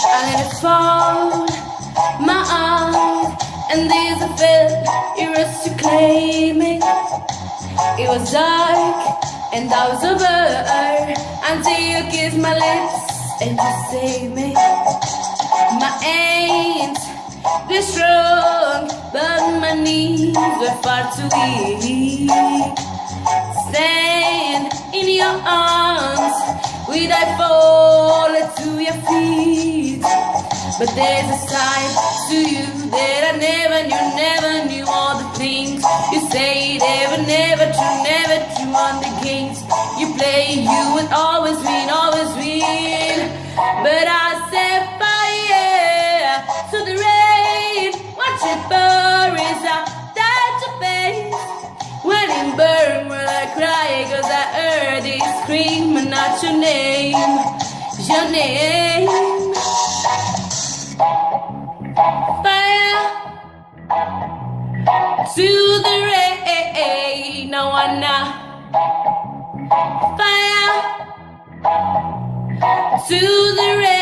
I let it fall, my eyes, and these I felt you rushed to claim it. It was dark, and I was over until you kissed my lips and you saved me. My hands were strong, but my knees were far too weak. Stand in your arms, will I fall to your feet? But there's a side to you that I never knew all the things you say, never true on the games you play. You would always win, but I set fire to the rain. Watch it pour is out that your face. When it burned, will I cry? Cause I heard it scream, but not your name, your name. Fire to the rain, no one now. Fire to the rain.